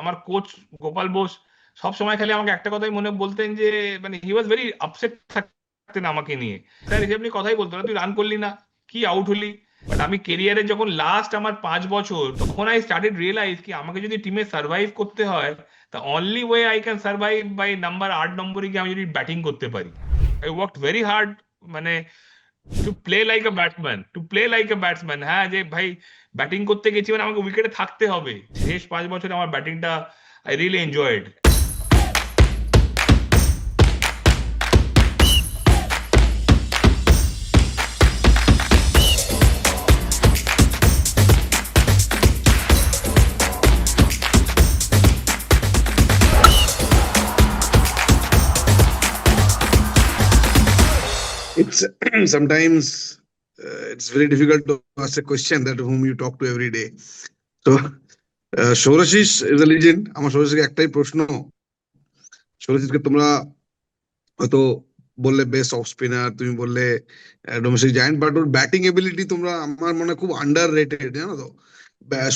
আমার কোচ গোপাল বোস সব সময় খালি আমাকে একটা কথাই মনে বলতেন যে মানে হি ওয়াজ ভেরি আপসেট থাকতেন আমাকে নিয়ে। স্যার হিসেবে আপনি কথাই বলতো না, তুই রান করলি না, কি আউট হলি। বাট আমি কেরিয়ারে যখন লাস্ট আমার 5 বছর, তখন আই স্টার্টেড রিয়েলাইজ কি আমাকে যদি টিমে সার্ভাইভ করতে হয়, তা only way I can survive by number 8 নম্বরে গিয়ে আমি যদি ব্যাটিং করতে পারি। আই ওয়ার্ক ভেরি হার্ড, মানে to play like a batsman, to play like a batsman. হ্যাঁ, যে ভাই ব্যাটিং করতে গেছি মানে আমাকে উইকেটে থাকতে হবে। শেষ 5 বছরে আমার ব্যাটিংটা I really enjoyed. It's sometimes it's very difficult to ask a question that whom you talk to every day. So Shourashish is a legend. আমার সৌরশিসকে একটাই প্রশ্ন, সৌরশিসকে তোমরা হয়তো বললে বেস্ট অফ স্পিনার, তুমি বললে domestic giant, but or batting ability তোমরা আমার মনে হয় খুব আন্ডার রেটেড, জানো তো।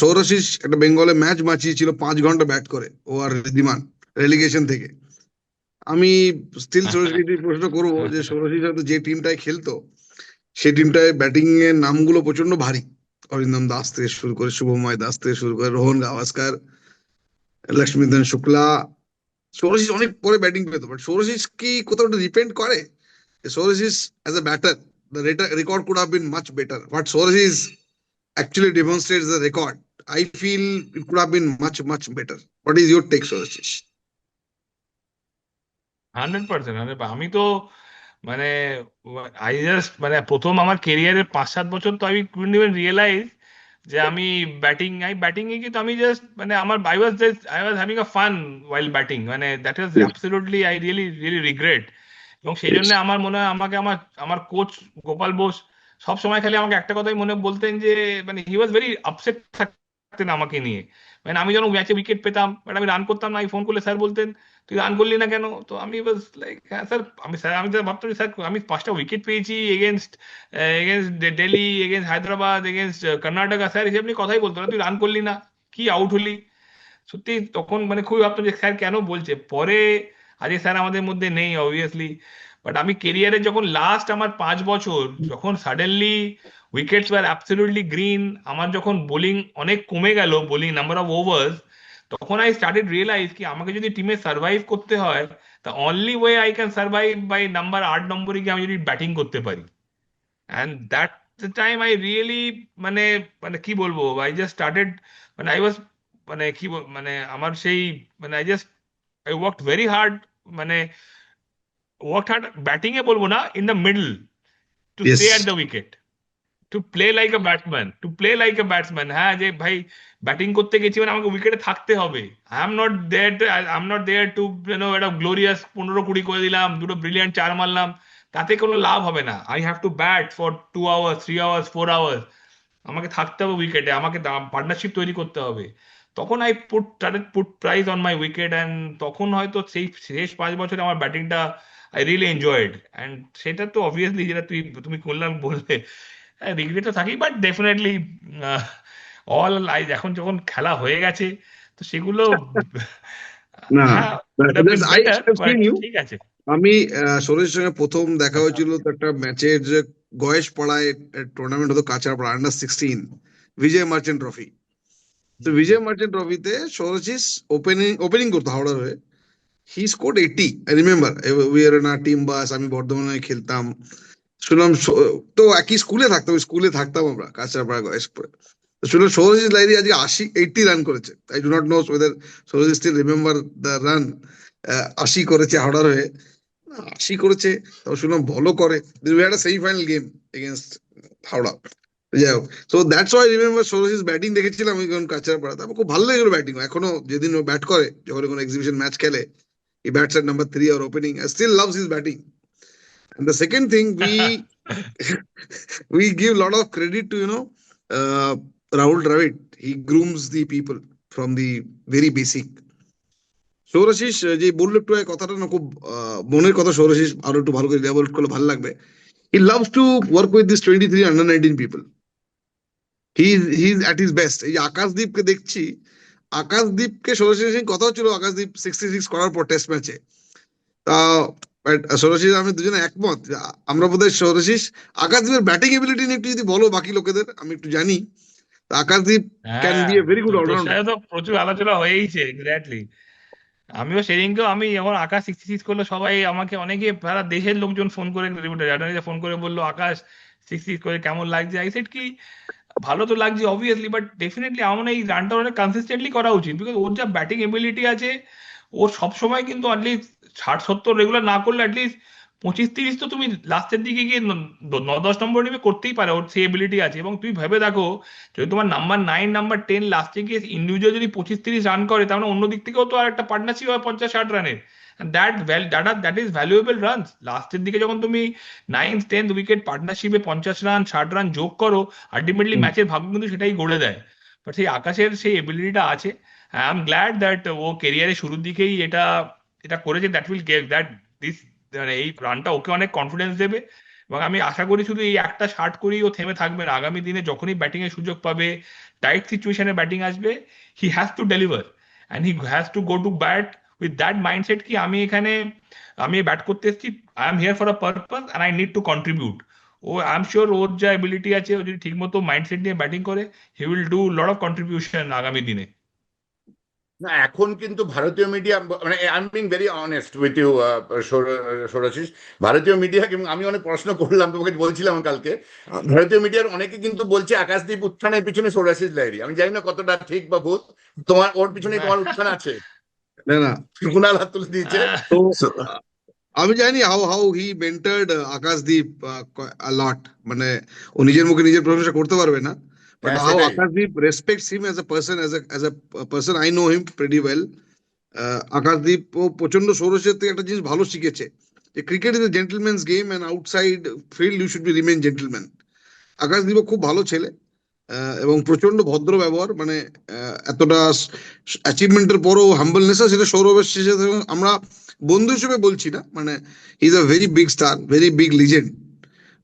সৌরশিস একটা বেঙ্গলে ম্যাচ বাঁচিয়েছিল 5 ঘন্টা ব্যাট করে, ও আর ঋদ্ধিমান, রেলিগেশন থেকে। আমি স্টিল সৌরশিসকে প্রশ্ন করবো যে সৌরশিস হয়তো যে টিমটায় খেলতো সেই টিমটায় ব্যাটিং এর নামগুলো প্রচন্ড ভারী। অরিন্দম দাস থেকে শুরু করে, শুভময় দাস থেকে শুরু করে, রোহন গাভাস্কার, লক্ষ্মীধন শুক্লা। সৌরশিস অনেক পরে ব্যাটিং পেতো, বাট সৌরশিস কি কোথাও ডিপেন্ড করে? Saurashish as a batter, the record could have been much better. What Sorosis actually demonstrates the record, I feel it could have been much better. What is your take, Sorosis? 100%। আমি তো মানে I just মানে প্রথম আমার কেরিয়ারের 5-7 বছর তো আমি কুডন্ট ইভেন রিয়েলাইজ যে আমি ব্যাটিং এ কিন্তু আমি জাস্ট মানে আমার I was having a fun while batting, মানে that was Yes. Absolutely I really regret. এবং সেই জন্য Yes. আমার মনে হয় আমাকে আমার আমার কোচ গোপাল বোস সব সময় খালি আমাকে একটা কথাই মনে বলতেন যে মানে হি ওয়াজ ভেরি আপসেট থাকতেন আমাকে নিয়ে। মানে আমি যখন ম্যাচে উইকেট পেতাম বাট আমি রান করতাম না, আমি ফোন করলে স্যার বলতেন তুই রান করলি না কেন। তো আমি বাস লাইক হ্যাঁ স্যার, আমি তো ভাবতাম যে, স্যার আমি 5টা উইকেট পেয়েছি against against Delhi, against Hyderabad, against Karnataka. Sir হিসেবে আপনি কথাই বলতো না, তুই রান করলি না, কি আউট হলি। সত্যি তখন মানে খুবই ভাবতাম যে স্যার কেন বলছে। পরে আজকে স্যার আমাদের মধ্যে নেই অবভিয়াসলি, বাট আমি কেরিয়ারে যখন লাস্ট আমার 5 বছর, যখন suddenly wickets were absolutely green, আমার যখন বোলিং অনেক কমে গেল, বোলিং নাম্বার অফ ওভার্স, তখন আই স্টার্টেড রিয়েলাইজ কি আমাকে যদি টিমে সার্ভাইভ করতে হয়, তা only way I can survive by number 8 নম্বরে গিয়ে আমি যদি ব্যাটিং করতে পারি। And that time I really মানে মানে কি বলবো, আই জাস্ট স্টার্টেড মানে আই ওয়াজ মানে মানে আমার সেই মানে আই ওয়ার্কড ভেরি হার্ড, মানে ওয়ার্কড হার্ড ব্যাটিং এ বলবো না, in the middle, to stay at Yes. The wicket, to play like a batsman, to play like a batsman. হ্যাঁ, যে ভাই ব্যাটিং করতে গেছি মানে আমাকে উইকেটে থাকতে হবে। I am not there to একটা গ্লোরিয়াস 15-20 করে দিলাম, দুটো ব্রিলিয়ান্ট চার মারলাম, তাতে কোনো লাভ হবে না। I have to bat for 2 hours, 3 hours, 4 hours. আমাকে থাকতে হবে উইকেটে, আমাকে পার্টনারশিপ তৈরি করতে হবে। তখন I put prize on my wicket, and তখন হয়তো সেই শেষ 5 বছরে আমার ব্যাটিংটা আই রিয়েলি এনজয়েড। অ্যান্ড সেটা তো অবভিয়াসলি যেটা তুমি করলাম বললে, রিগ্রেট তো থাকি, বাট ডেফিনেটলি অল আই এখন যখন খেলা হয়ে গেছে তো সেগুলো না, হ্যাঁ would have been I better, have but seen you. ঠিক আছে। আমি সৌরজের সঙ্গে প্রথম দেখা হয়েছিল তো একটা ম্যাচের যে গয়েশ পাড়ায় টুর্নামেন্ট হতো, Kancharapara under 16 Vijay Merchant trophy. তো বিজয় মার্চেন্ট ট্রফিতে সৌরজিৎ ওপেনিং করতো হাওড়ার হয়ে। He scored 80, I remember. We are না টিম বাস, আমি বর্ধমানে খেলতাম, শুনলাম তো একই স্কুলে থাকতাম আমরা কাছাড়পাড়া গয়েশপুরে। শুনলাম সৌরজিৎ লাইরি আজকে 80 রান করেছে। I do not know whether Sourajit still remember the run. 80 করেছে হাওড়ার হয়ে, 80 করেছে। তারপর শুনলাম বলও করে। We had a semifinal game against Howrah. যাই হোক, so that's why remember Sourajit batting দেখেছিলাম আমি যখন কাছাড়পাড়াতে। আমার খুব ভালো লেগেছিল ব্যাটিং। এখনো যেদিন ও ব্যাট করে, যখন কোনো এক্সিবিশন ম্যাচ খেলে, he bats at number 3 or opening. I still loves his batting. And the second thing, we give a lot of credit to Rahul Dravid. He grooms the people from the very basic. সৌরশিস যে বললো একটু এই কথাটা না, খুব মনের কথা। সৌরশিস আরো একটু ভালো করে elaborate করলে ভালো লাগবে। He loves to work with this 23 under 19 people. He's at his best. এই যে আকাশদীপকে দেখছি, আকাশদীপকে ষোড়শীর সঙ্গে কথা হচ্ছিল আকাশদীপ 66 করার পর টেস্ট ম্যাচে। তা ষোড়শীর আমি দুজনে একমত। আমরা বোধহয় ষোড়শীর আকাশদীপের ব্যাটিং এবিলিটি নিয়ে একটু যদি বলো বাকি লোকেদের, আমি একটু জানি। তা আকাশদীপ ক্যান হ্যাঁ, বি এ ভেরি গুড তোর অলরাউন্ডার। সাথে তো প্রচুর আলোচনা হয়েইছে, এক্স্যাক্টলি। আমিও সেদিনকেও আমি যখন আকাশ 66 করলো, সবাই আমাকে, অনেকে সারা দেশের লোকজন ফোন করে, জার্নালিস্ট ফোন করে বললো আকাশ 66 করে কেমন লাগছে। আই সেড কি, ভালো তো লাগছে অবভিয়াসলি, বাট ডেফিনেটলি আমার মনে হয় এই রানটা অনেক কনসিস্টেন্টলি করা উচিত, বিকজ ওর যা ব্যাটিং এবিলিটি আছে, ওর সবসময় কিন্তু অ্যাটলিস্ট 60-70 রেগুলার না করলে অ্যাটলিস্ট 25-30 তো তুমি লাস্টের দিকে গিয়ে 9-10 নম্বর নেমে করতেই পারে, ওর সেই এবিলিটি আছে। এবং তুমি ভেবে দেখো, যদি তোমার নাম্বার 9 নাম্বার 10 লাস্টে গিয়ে ইন্ডিভিজুয়াল যদি 25-30 রান করে, তার মানে অন্য দিক থেকেও তো আর একটা পার্টনারশিপ হয় 50-60 রানের। That is valuable runs. লাস্টের দিকে যখন তুমি 9th 10th wicket পার্টনারশিপে 50 run 60 run যোগ করো, আলটিমেটলি ম্যাচের ভাগ্য কিন্তু সেটাই গড়ে দেয়। বাট সেই আকাশের সেই এবিলিটিটা আছে। আই এম গ্ল্যাড দ্যাট ও কেরিয়ারের শুরুর দিকেই এটা এটা করেছে। That will gave that this, মানে এই রানটা ওকে অনেক কনফিডেন্স দেবে। এবং আমি আশা করি শুধু এই একটা শার্ট করেই ও থেমে থাকবে না, আগামী দিনে যখনই ব্যাটিং এর সুযোগ পাবে, টাইট সিচুয়েশনে ব্যাটিং আসবে, he has to deliver and he has to go to bat with that mindset কি আমি এখানে, আমি ব্যাট করতে এসেছি, I am here for a purpose and I need to contribute. ও আই এম শিওর ওর যা এবিলিটি আছে, ও যদি ঠিকমতো মাইন্ডসেট নিয়ে ব্যাটিং করে, he will do lot of contribution আগামী দিনে। না, এখন কিন্তু ভারতীয় মিডিয়া, মানে I am being very honest with you Saurashish, ভারতীয় মিডিয়া, এবং আমি অনেক প্রশ্ন করলাম, তোমাকে বলছিলাম কালকে, ভারতীয় মিডিয়ার অনেকে কিন্তু বলছে আকাশদীপ উত্থানের পিছনে সৌরাশিস লাহিড়ী। আমি জানি না কতটা ঠিক বা ভুল, তোমার ওর পিছনে তোমার উত্থান আছে? না না, কুণাল হাত তুলে দিয়েছে। তো So, আমি জানি হাউ হি মেন্টার্ড আকাশদীপ লট, মানে ও নিজের মুখে নিজের প্রশংসা করতে পারবে না, বাট হ্যাঁ, হাউ সেটাই। Akashdeep respects him as a person, as a person I know him pretty well. Akashdeep ও প্রচন্ড সৌরসের থেকে একটা জিনিস ভালো শিখেছে, যে cricket is a gentleman's game and outside field you should be remain gentleman. আকাশদীপও খুব ভালো ছেলে, এবং প্রচন্ড ভদ্র ব্যবহার, মানে এতটা অ্যাচিভমেন্টের পরও হাম্বলনেস, সেটা সৌরভের শেষে আমরা বন্ধু হিসেবে বলছি না, মানে is a very big star, very big legend.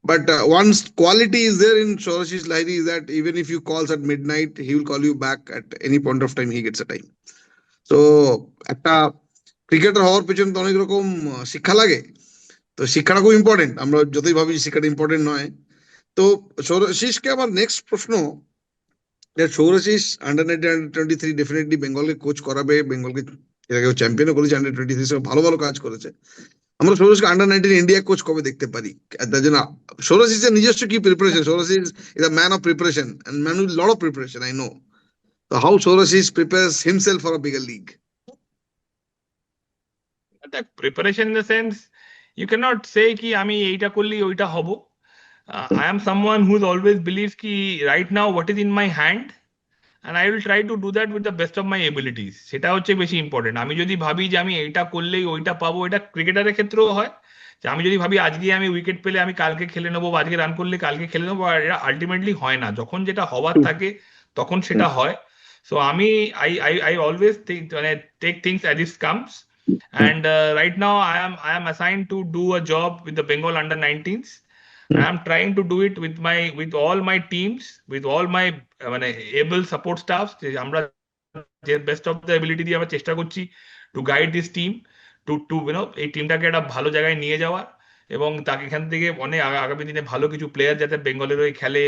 But one quality is there in Saurashis Lahiri is that even if you calls at midnight, he will call you back at any point of time he gets a time. So একটা cricketer হওয়ার পেছনে তো অনেক রকম শিক্ষা লাগে, তো শিক্ষাটা খুব ইম্পর্টেন্ট। আমরা যতই ভাবি শিক্ষাটা ইম্পর্টেন্ট নয়। তো সৌরশিসকে আমার নেক্সট প্রশ্ন, সৌরশিস আন্ডার 19 আন্ডার 23 ডেফিনেটলি বেঙ্গলকে কোচ করাবে, বেঙ্গলকে এর আগেও চ্যাম্পিয়নও করেছে আন্ডার 23, ভালো ভালো কাজ করেছে। আমরা সৌরশকে আন্ডার 19 ইন্ডিয়া কোচ কবে দেখতে পারি? তার জন্য সৌরশিসের নিজস্ব কি preparation? Saurashish is a man of preparation and man with lot of preparation, I know. তো how Saurashish prepares himself for a bigger league? দেখ, preparation in the sense, you can not say কি আমি এইটা করলেই ওইটা হব। I am someone who's always believe কি right now what is in my hand, and I will try to do that with the best of my abilities. সেটা হচ্ছে বেশি ইম্পর্টেন্ট। আমি যদি ভাবি যে আমি এইটা করলেই ওইটা পাবো, এটা ক্রিকেটারের ক্ষেত্রেও হয়, যে আমি যদি ভাবি আজকে আমি উইকেট পেলে আমি কালকে খেলে নেবো, বা আজকে রান করলে কালকে খেলে নেবো, আর এটা আলটিমেটলি হয় না। যখন যেটা হওয়ার থাকে তখন সেটা হয়। সো আমি আই অলওয়েজ মানে take things as it comes, and right now I am assigned to do a job with the Bengal under 19s. And I'm trying to do it with all my teams, with all my মানে able support staffs, যে আমরা যে best of the ability দিয়ে আমরা চেষ্টা করছি to guide this team, to এই টিমটাকে একটা ভালো জায়গায় নিয়ে যাওয়া, এবং তাকে এখান থেকে অনেক আগামী দিনে ভালো কিছু প্লেয়ার যাতে বেঙ্গলের হয়ে খেলে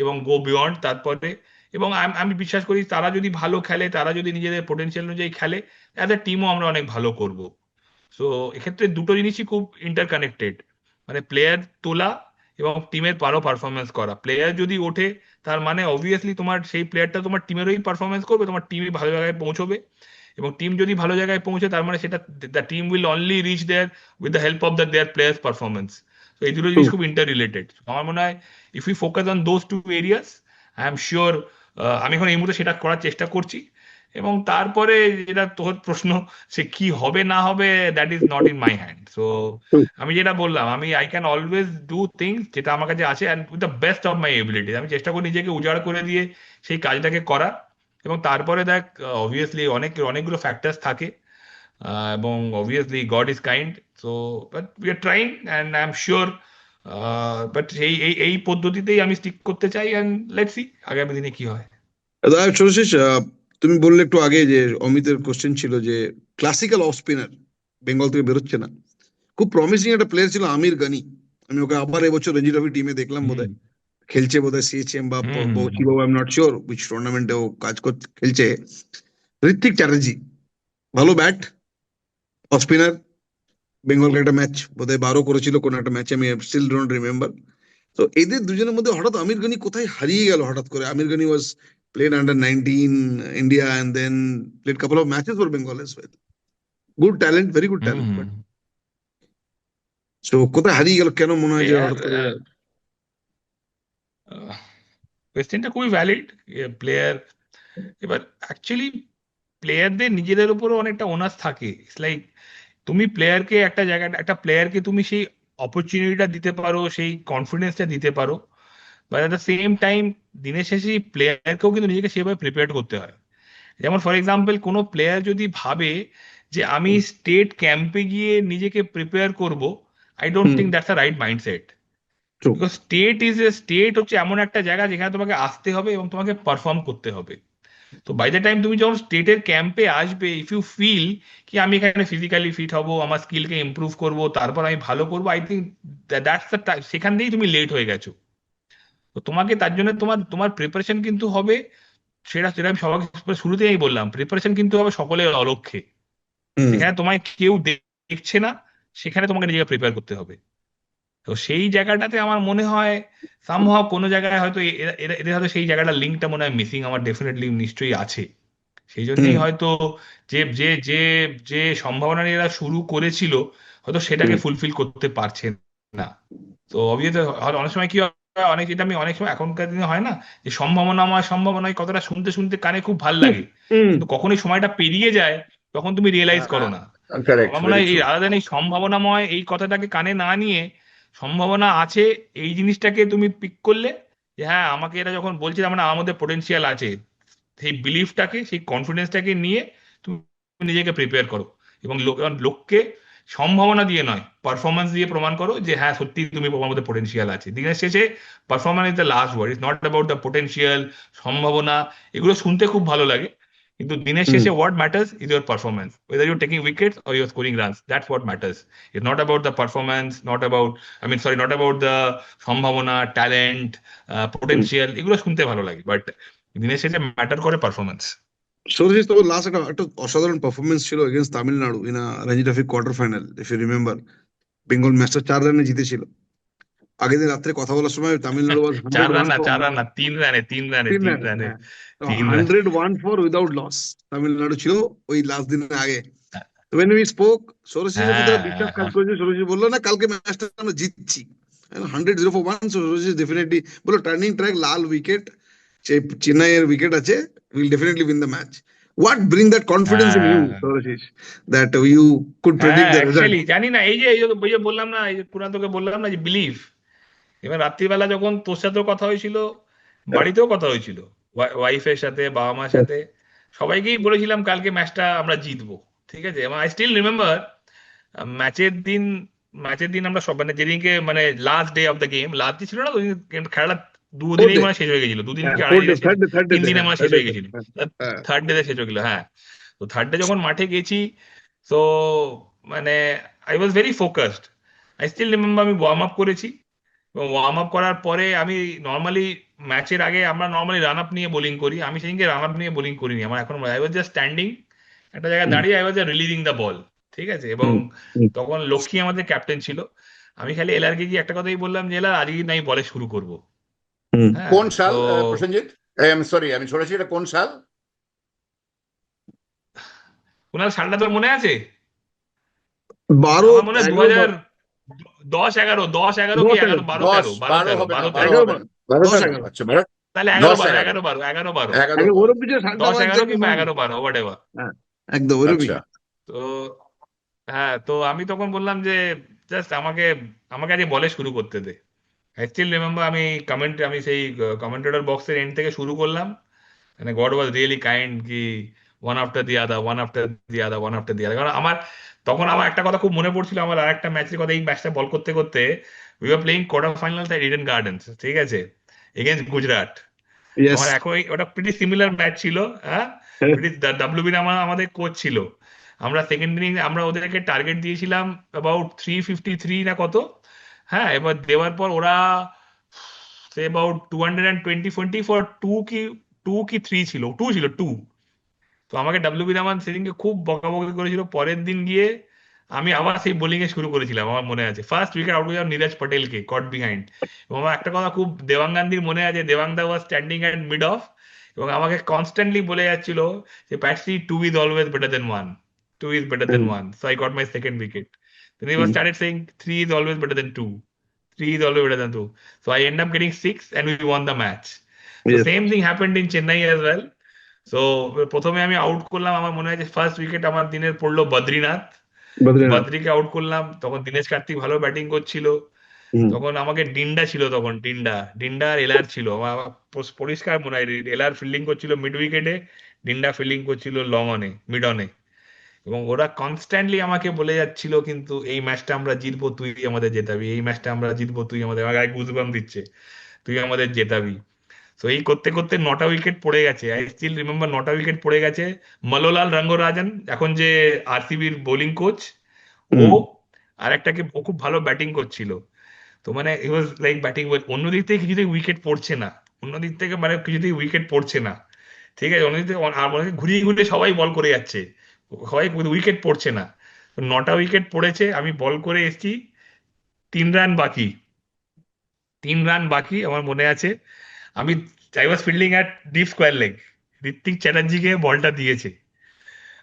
এবং গো বিয়ন্ড তারপরে। এবং আমি বিশ্বাস করি তারা যদি ভালো খেলে, তারা যদি নিজেদের পোটেনশিয়াল অনুযায়ী খেলে, অ্যাজ এ টিমও আমরা অনেক ভালো করব। সো এক্ষেত্রে দুটো জিনিসই খুব ইন্টারকানেক্টেড, মানে প্লেয়ার তোলা এবং টিমের ভালো পারফরমেন্স করা। প্লেয়ার যদি ওঠে, তার মানে অবভিয়াসলি তোমার সেই প্লেয়ারটা তোমার টিমেরই পারফরমেন্স করবে, তোমার টিমই ভালো জায়গায় পৌঁছবে। এবং টিম যদি ভালো জায়গায় পৌঁছে, তার মানে সেটা the team will only reach there with the help of their players performance. তো এই দুটো জিনিস খুব ইন্টার রিলেটেড। আমার মনে হয় if you focus on those two areas, I am sure, আমি এখন এই মুহূর্তে সেটা করার চেষ্টা করছি। এবং তারপরে যেটা তোর প্রশ্ন, সে কি হবে না হবে, that is not in my hand. So আমি যেটা বললাম, আমি I can always do things যেটা আমার কাছে আছে, and with the best of my ability আমি চেষ্টা করি নিজেকে উজাড় করে দিয়ে সেই কাজটাকে করার। এবং তারপরে দেখ, অবভিয়াসলি অনেকগুলো ফ্যাক্টরস থাকে, এবং obviously god is kind. So but we are trying and I am sure, but এই পদ্ধতিতেই আমি স্টিক করতে চাই, অ্যান্ড লেটস সি আগামী দিনে কি হয়। সৌরশিস, তুমি বললে একটু আগে যে অমিতের কোশ্চেন ছিল যে ক্লাসিক্যাল অফ স্পিনার বেঙ্গল থেকে বেরোচ্ছে না, খুব প্রমিসিং একটা প্লেয়ার ছিল আমির গানি। আমি ওকে আবার এবছর রঞ্জি ট্রফি টিমে দেখলাম, হুম বোধহয় খেলছে, বোধহয় সিএচএম বা হুম হুম হুম। Buchi Babu, I am not sure which টুর্নামেন্টে ও কাজ করছে, খেলছে। ঋত্বিক চ্যাটার্জি, ভালো ব্যাট, অফ স্পিনার, বেঙ্গলকে একটা ম্যাচ বোধহয় 12 করেছিল কোন একটা ম্যাচে, আমি স্টিল ডোন্ট রিমেম্বার। তো এদের দুজনের মধ্যে হঠাৎ আমির গানি কোথায় হারিয়ে গেল হঠাৎ করে। Amir Gani was played under 19 India and then played couple of matches for Bengal as well. Good talent, very good hmm talent, hmm. But so কোথায় হারিয়ে গেল, কেন মনে হয় যে প্লেয়ার হঠাৎ করে? কোয়েশ্চেনটা খুবই ভ্যালিড। প্লেয়ার, এবার অ্যাকচুয়ালি প্লেয়ারদের নিজেদের উপরও অনেকটা ওনাস থাকে। ইটস লাইক তুমি প্লেয়ারকে একটা জায়গায়, একটা প্লেয়ারকে তুমি সেই অপরচুনিটিটা দিতে পারো, সেই কনফিডেন্সটা দিতে পারো, but at the same time দিনের শেষে প্লেয়ারকেও কিন্তু নিজেকে সেভাবে প্রিপেয়ার করতে হয়। যেমন ফর এক্সাম্পল কোনো প্লেয়ার যদি ভাবে যে আমি স্টেট ক্যাম্পে গিয়ে নিজেকে প্রিপেয়ার করব, I don't hmm, think that's a right mindset. True. Because state হচ্ছে এমন একটা জায়গা যেখানে তোমাকে আসতে হবে এবং তোমাকে পারফর্ম করতে হবে। তো বাই দ্য টাইম তুমি যখন স্টেটের ক্যাম্পে আসবে, ইফ ইউ ফিল কি আমি এখানে ফিজিক্যালি ফিট হব, আমার স্কিলকে ইমপ্রুভ করব, তারপর আমি ভালো করবো, I think that's the time, সেখান দিয়েই তুমি লেট হয়ে গেছো। তো তোমাকে তার জন্য তোমার তোমার প্রিপারেশন কিন্তু হবে, সেটা সেটা আমি সবার শুরুতেই বললাম, প্রিপারেশন কিন্তু হবে সকলের অলক্ষ্যে। হুম, যেখানে তোমায় কেউ দেখছে না, সেখানে তোমাকে নিজেকে প্রিপেয়ার করতে হবে। তো সেই জায়গাটাতে আমার মনে হয় সামহাও কোনো জায়গায় হয়তো এদের হয়তো সেই জায়গাটা লিঙ্কটা মনে হয় মিসিং, আমার ডেফিনেটলি নিশ্চয়ই আছে। সেই জন্যই হুম, হয়তো যে যে যে যে সম্ভাবনা নিয়ে এরা শুরু করেছিল, হয়তো সেটাকে হুম, ফুলফিল করতে পারছে না। তো অবভিয়াসলি অনেক সময় কি হয়, অনেক, যেটা আমি অনেক সময় এখনকার দিনে হয় না, যে সম্ভাবনাময় সম্ভাবনায় কথাটা শুনতে শুনতে কানে খুব ভাল হুম, লাগে, হুম, কিন্তু কখন এই সময়টা পেরিয়ে যায় তখন তুমি রিয়েলাইজ করো না। তো কারেক্ট, আমার মনে ভেরি হয় এই ট্রু। আলাদা এই সম্ভাবনাময় এই কথাটাকে কানে না নিয়ে, সম্ভাবনা আছে এই জিনিসটাকে তুমি পিক করলে, যে হ্যাঁ আমাকে এটা যখন বলছে তার মানে আমার মধ্যে পোটেনশিয়াল আছে, সেই বিলিফটাকে, সেই কনফিডেন্সটাকে নিয়ে তুমি নিজেকে প্রিপেয়ার করো, এবং লোককে সম্ভাবনা দিয়ে নয়, পারফরমেন্স দিয়ে প্রমাণ করো যে হ্যাঁ সত্যি তুমি তোমার মধ্যে পোটেনশিয়াল আছে। দিনের শেষে performance is the last word, it's not about the potential, সম্ভাবনা, এগুলো শুনতে খুব ভালো লাগে, কিন্তু দিনের হুম। শেষে what matters is your performance, whether you're taking wickets or you're scoring runs, that's what matters. It's not about the performance, not about, I mean sorry, not about the সম্ভাবনা, ট্যালেন্ট, হুম। পোটেনশিয়াল, এগুলো শুনতে ভালো লাগে, but দিনের শেষে matter করে performance. Sourajit, তো last একটা অসাধারণ পারফরমেন্স ছিল against Tamil Nadu in Ranji trophy quarter final, if you remember. Bengal ম্যাচটা 4 রানে জিতেছিল। আগের দিন রাত্রে কথা বলার সময় তামিলনাড়ু ওয়াজ চার 100 রান ওয়ান না, ফর, 4 রান না, 3 রানে, 3 রানে, 3 রানে, 3 রানে, হ্যাঁ। 3 run. 101 for without loss Tamil Nadu ছিল ওই লাস্ট দিনের আগে। তো when we spoke, সৌরজিৎের হ্যাঁ ভিতরে বিশ্বাস কাজ হ্যাঁ করেছে। সৌরজিৎ বললো না কালকে ম্যাচটা আমরা জিতছি, 100-0 for 1। সৌরজিৎ ডেফিনেটলি বললো টার্নিং ট্র্যাক, লাল উইকেট, চেন্নাইয়ের উইকেট আছে, will definitely win the match. What bring that confidence in you, হ্যাঁ সৌরজিৎ, দ্যাট ইউ কুড হ্যাঁ, প্রেডিক্ট দ্য রেজাল্ট? অ্যাকচুয়ালি জানি না, এই যে বললাম না, এই যে পুরা তোকে বললাম না যে বিলিভ। এবার রাত্রিবেলা যখন তোর সাথেও কথা হয়েছিল, বাড়িতেও কথা হয়েছিল, ওয়াইফের সাথে, বাবা মার সাথে, সবাইকেই বলেছিলাম কালকে ম্যাচটা আমরা জিতবো। ঠিক আছে, এবং আই স্টিল রিমেম্বার ম্যাচের দিন, আমরা সব মানে যেদিনকে মানে last day of the game, last day ছিল না তো, ওই দিন খেলাটা ফোর্থ দুদিনেই ডে, মানে শেষ হয়ে গেছিল, দুদিন হ্যাঁ, কি আড়াই ফোর্থ ডে, দিনে শেষ, থার্ড ডে, 3 দিনে হ্যাঁ, মানে শেষ থার্ড ডে, হয়ে গেছিল, হ্যাঁ। থার্ড ডে শেষ হয়ে গেল, হ্যাঁ। তো থার্ড ডে যখন মাঠে গেছি, তো মানে I was very focused. I still remember আমি ওয়ার্ম আপ করেছি, এবং ওয়ার্ম আপ করার পরে আমি নর্মালি, ম্যাচের আগে আমরা নর্মালি রান আপ নিয়ে বোলিং করি, আমি সেদিনকে রান আপ নিয়ে বোলিং করিনি। আমার এখন আই ওয়াজ জাস্ট স্ট্যান্ডিং একটা জায়গায় হুম, দাঁড়িয়ে, I was just releasing the ball. ঠিক আছে, এবং হুম, হুম, তখন লক্ষ্মী আমাদের ক্যাপ্টেন ছিল। আমি খালি এলারকে গিয়ে একটা কথাই বললাম যে এলার আজকে নাই বলে শুরু করব। হুম। হ্যাঁ কোন তো সাল, প্রসেনজিৎ? সরি, আমি সরেছি, এটা কোন সাল? কুনাল সালটা তোর মনে আছে? 12, আমার মনে হয় 11, 2010, 11, 10, 11 কি 10, 11, 11, 12, 10, 13, 12, 12 13, হবে না, 12, 12 13। 11, হবে না, 10, 12 11, আচ্ছা, 12, তাহলে 10, 11, 12, 11, 11, 12, 11, 12, 11, আগে 12, ওরব বিজয় সালটা দশ আমার এগারো এক্স্যাক্টলি কিংবা মনে নেই। 11, 12, হোয়াট এভার। হ্যাঁ, একদম ওরবই। আচ্ছা। তো হ্যাঁ, তো আমি তখন বললাম যে জাস্ট আমাকে আমাকে আজকে বলে শুরু করতে দে। আই স্টিল রিমেম্বার আমি সেই কমেন্টেটর বক্সের এন্ড থেকে শুরু করলাম, মানে গড ওয়াজ রিয়েলি কাইন্ড কি one after the other, one after the other, one after the other. কারণ তখন আমার একটা কথা খুব মনে পড়ছিল, আমার আর একটা ম্যাচের কথা, এই ম্যাচটা বল করতে করতে we are playing quarter final at Eden gardens, ঠিক আছে, এগেনস্ট গুজরাট। ইয়েস। আমার এখন ওটা প্রিটি সিমিলার ম্যাচ ছিল, হ্যাঁ। ডাব্লিউবি আমাদের কোচ ছিল। আমরা সেকেন্ড ইনিংস আমরা ওদেরকে টার্গেট দিয়েছিলাম অ্যাবাউট 353 না কত। হ্যাঁ, এবার দেওয়ার পর ওরা সে অ্যাবাউট 220 ফর টু কি থ্রি ছিল, টু। তো আমাকে ডাব্লিউবি রহমান সেদিনকে খুব বকাবকি করেছিল। পরের দিন গিয়ে আমি আবার সেই বোলিং এ শুরু করেছিলাম, আমার মনে আছে ফার্স্ট উইকেট আউট করেছিলাম নীরজ পটেলকে কট বিহাইন্ড। এবং আমার একটা কথা খুব দেবাঙ্গান্দির মনে আছে, Debangda was standing at mid off এবং আমাকে কনস্ট্যান্টলি বলে যাচ্ছিল যে Patsy, two is always better than one, two is better than Hmm. One, so I got my second wicket. Then he was Hmm. started saying three is always better than two. Three is always better than two. So I end up getting six and we won the match. So Yes. same thing happened in Chennai as well. So প্রথমে আমি out করলাম, আমার মনে আছে first wicket আমার দিনের পড়লো Badrinath. Badrinath. বদ্রিকে out করলাম, তখন দীনেশ কার্তিক ভালো ব্যাটিং করছিল। Hmm. তখন আমাকে ডিন্ডা ছিল, তখন ডিন্ডা আর এলার ছিল, আমার পরিষ্কার মনে হয়। এলার ফিল্ডিং করছিল মিড উইকেটে, ডিন্ডা ফিল্ডিং করছিল লং অনে, মিড অনে। এবং ওরা কনস্ট্যান্টলি আমাকে বলে যাচ্ছিল কিন্তু এই ম্যাচটা আমরা জিতবো, তুই আমাদের জেতাবি, এই ম্যাচটা আমরা জিতবো, তুই আমাদের, আমার গায়ে গুজবাম দিচ্ছে, তুই আমাদের জেতাবি। তো এই করতে করতে 9টা উইকেট পড়ে গেছে, আই স্টিল রিমেম্বার 9টা উইকেট পড়ে গেছে। মলোলাল রঙ্গরাজন এখন যে আরসিবির বোলিং কোচ, ও Hmm. আর একটাকে, ও খুব ভালো ব্যাটিং করছিল। তো মানে he was like batting well, অন্যদিক থেকে কিছুতেই উইকেট পড়ছে না, অন্যদিক থেকে মানে কিছুতেই উইকেট পড়ছে না, ঠিক আছে, অন্যদিক থেকে আর মানে ঘুরিয়ে ঘুরিয়ে সবাই বল করে যাচ্ছে, সবাই উইকেট পড়ছে না। 9টা উইকেট পড়েছে, আমি বল করে এসেছি, 3 রান বাকি, 3 রান বাকি আমার মনে আছে। আমি I was fielding at deep square leg, Ritwik চ্যাটার্জিকে বলটা দিয়েছে,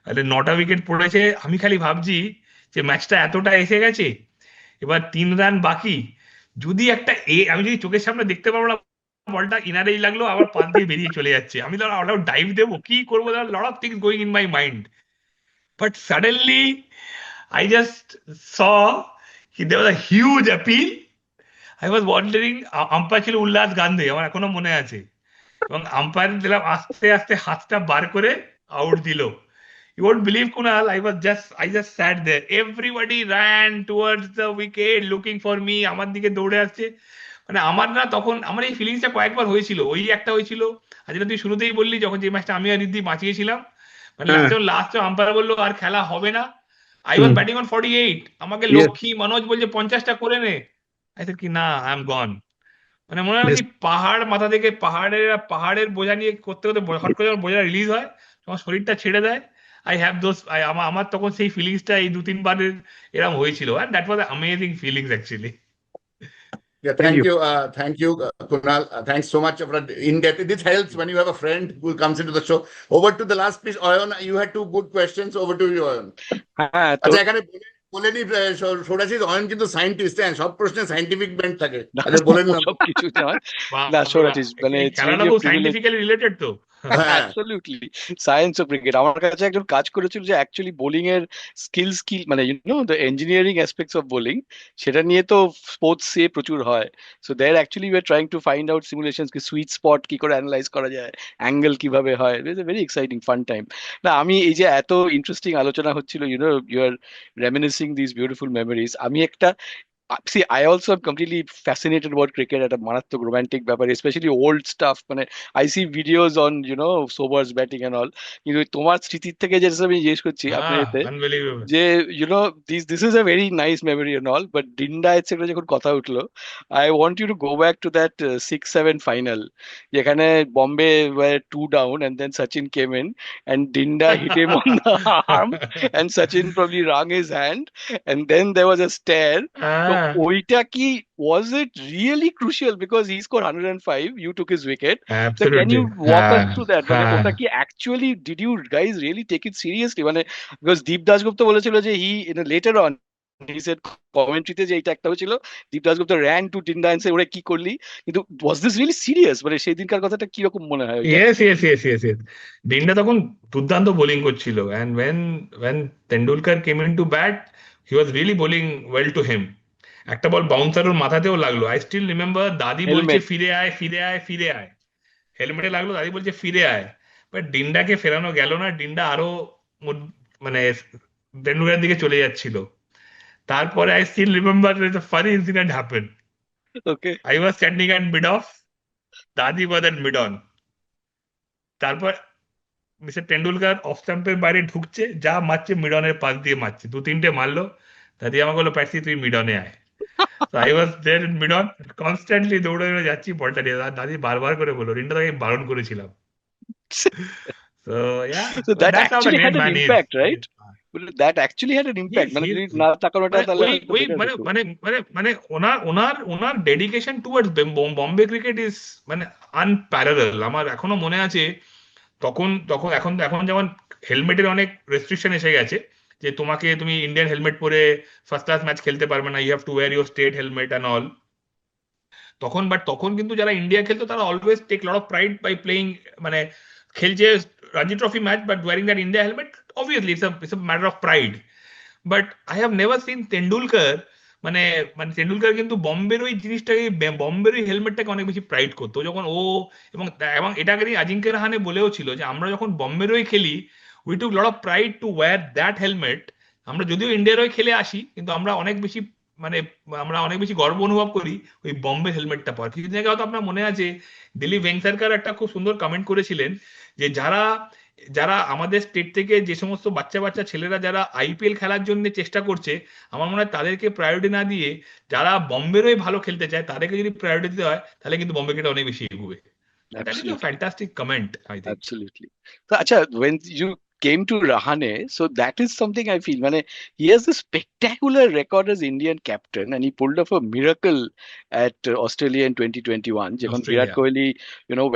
তাহলে 9টা উইকেট পড়েছে। আমি খালি ভাবছি যে ম্যাচটা এতটা এসে গেছে, এবার 3 রান বাকি, যদি একটা আমি যদি চোখের সামনে দেখতে পারবো না বলটা ইনারেই লাগলো, আবার পান দিয়ে বেরিয়ে চলে যাচ্ছে, আমি ধরো ডাইভ দেবো, কি করবো, lot of things going in my mind. But suddenly I just saw কি there was a huge appeal. I was wondering, umpire ছিল উল্লাস গান্ধী, আমার এখনো মনে আছে। এবং আম্পায়ার দিলাম আস্তে আস্তে হাতটা বার করে আউট দিল। You won't believe, Kunal, I just sat there. Everybody ran towards the wicket looking for me. আমার দিকে দৌড়ে আসছে। মানে আমার না তখন, আমার এই ফিলিংসটা কয়েকবার হয়েছিল, ওই একটা হয়েছিল, আর যেটা তুই শুরুতেই বললি, যখন যে ম্যাচটা আমি আর রিদ্ধি বাঁচিয়েছিলাম, মানে হ্যাঁ। লাস্ট আম্পায়ার বললো আর খেলা হবে না। I was hmm. Batting on 48, আমাকে Yes. লক্ষ্মী মনোজ বলছে 50টা করে নে। আই সেড কি না, আই এম গন। মানে মনে হয় Yes. কি পাহাড় মাথা থেকে, পাহাড়ের বোঝা নিয়ে করতে করতে হট করে যখন বোঝা রিলিজ হয়, তোমার শরীরটা ছেড়ে দেয়। আই হ্যাভ দোজ, আমার তখন সেই ফিলিংসটা এই 2-3 বারের এরকম হয়েছিল, and that was amazing feelings actually. Yeah, Thank you. thank you, Kunal. Thanks so much for that in depth. This helps when you have a friend who comes into the show. Over to the last piece, Oyon. You had two good questions. Over to you, Oyon. হ্যাঁ তো আচ্ছা, এখানে বলে নি সৌরাশিস, অয়ন কিন্তু scientist, হ্যাঁ, সব প্রশ্নে সাইন্টিফিক বেন্ট থাকে। না, আচ্ছা বলে নিলাম। সব কিছু নয়। না সৌরাশিস, মানে এই ইটস খেলাটা রিয়েলি খুব প্রিভিলেজ। সাইন্টিফিক্যালি রিলেটেড তো। হ্যাঁ, অ্যাবসলিউটলি সায়েন্স অফ ক্রিকেট। আমার কাছে একজন কাজ করেছিল যে অ্যাকচুয়ালি বোলিং এর স্কিল মানে the engineering aspects of bowling, সেটা নিয়ে তো স্পোর্টস এ প্রচুর হয়। So there actually we are trying to find out simulations কি সুইট স্পট কি করে অ্যানালাইজ করা যায়, অ্যাঙ্গেল কিভাবে হয়। It's a very exciting fun time. না আমি এই যে এত ইন্টারেস্টিং আলোচনা হচ্ছিল, you are reminiscing this beautiful memories. আমি একটা see, I also am completely fascinated about cricket at a মারাত্মক romantic ব্যাপার, especially old stuff. মানে I see videos on, Sobers batting and all. কিন্তু তোমার স্মৃতির থেকে যেটা আমি জিজ্ঞেস করছি আপনার এতে, আনবিলিভেবল। যে this is a very nice memory and all, but Dinda etcetera যখন কথা উঠলো, I want you to go back to that 6-7 final, যেখানে Bombay were 2 down and then Sachin came in and Dinda hit him on the arm and Sachin probably wrung his hand and then there was a stare. তো ওইটা কি, was it really crucial because he scored 105, you took his wicket? So can you walk us through that? মানে ওটা কি actually, did you guys really take it seriously? মানে because দীপ দাশগুপ্ত বলেছিল যে later on he said কমেন্ট্রিতে যে এইটা একটা হয়েছিল, দীপ Dasgupta ran to Dinda and said ওরা কি করলি, কিন্তু was this really serious? মানে সেই দিনকার কথাটা কি রকম মনে হয় ওইটা? Yes. ডিন্ডা তখন দুর্দান্ত বোলিং করছিল, and when Tendulkar came into bat, he was really bowling well to him. একটা বল বাউন্সার ওর মাথাতেও লাগলো, আই স্টিল রিমেম্বার, দাদি বলছে Helmet. ফিরে আয় ফিরে আয় ফিরে আয়, হেলমেটে লাগলো, দাদি বলছে ফিরে আয়, বাট ডিন্ডাকে ফেরানো গেল না, ডিন্ডা আরো মানে তেন্ডুলকারের দিকে চলে যাচ্ছিল। তারপরে I still remember funny incident happen. Okay. I was standing at mid off, Dadi was at mid on. তারপর মিস্টার টেন্ডুলকার অফ স্টাম্পের বাইরে ঢুকছে, যা মারছে মিডনের পাশ দিয়ে মারছে, 2-3টে মারলো, দাদি আমাকে বললো প্যাটসি তুই মিডনে আয়। তো I was there in mid on, constantly দৌড়ে দৌড়ে যাচ্ছি, বলটা নিয়ে। আর দাদি বারবার করে বললো, রিন্টা তাকে বারণ করেছিলাম। তো ইয়া, So that that's how the actually great had an man is. impact, right? Well, that actually had an impact. Yes মানে ইয়েস, যদি না তাকানোটা মানে তাহলে ওই হয়তো ওই বেটার মানে হতো। মানে মানে মানে মানে ওনার dedication towards Bombay cricket is মানে আনপ্যারালাল। আমার এখনো মনে আছে, তখন তখন এখন এখন যেমন হেলমেটের অনেক রেস্ট্রিকশন এসে গেছে, যে তুমি ইন্ডিয়ান হেলমেট পরে ফার্স্ট ক্লাস ম্যাচ খেলতে পারবে না, you have to wear your state helmet and all. তখন কিন্তু যারা ইন্ডিয়া খেলতো তারা always take lot of pride by playing, মানে খেলছে Ranji trophy match but wearing that India helmet, obviously it's a matter of pride. But I have never seen Tendulkar, মানে মানে তেন্ডুলকার কিন্তু বম্বের ওই জিনিসটাকে, বম্বের ওই হেলমেটটাকে অনেক বেশি প্রাইড করতো যখন ও, এবং এবং এটাকে নিয়ে আজিঙ্ক্য রাহানে বলেও ছিল যে আমরা যখন বম্বের হয়ে খেলি, we took lot of pride two wire that helmet. আমরা যদিও ইন্ডিয়ার হয়ে খেলে আসি, কিন্তু আমরা অনেক বেশি, মানে আমরা অনেক বেশি গর্ব অনুভব করি ওই বম্বে হেলমেটটা পর। কিছুদিন আগে হয়তো আপনার মনে আছে, দিলীপ ভেঙ্কসারকার একটা খুব সুন্দর কমেন্ট করেছিলেন, যে যারা যারা আমাদের স্টেট থেকে যে সমস্ত বাচ্চা বাচ্চা ছেলেরা যারা আইপিএল খেলার জন্য চেষ্টা করছে, আমার মনে হয় তাদেরকে প্রায়োরিটি না দিয়ে যারা বম্বের হয়ে ভালো খেলতে চায় তাদেরকে যদি প্রায়োরিটি দিতে হয়, তাহলে কিন্তু বম্বে ক্রিকেট অনেক বেশি এগোবে। That is a Absolutely. Fantastic comment, I think. Absolutely. So, acha, when you came to Rahane, so that is something I feel. Mane, he has a spectacular record as Indian captain, and he pulled off a miracle at Australia in 2021. Jekhon Virat Australia, Kohli,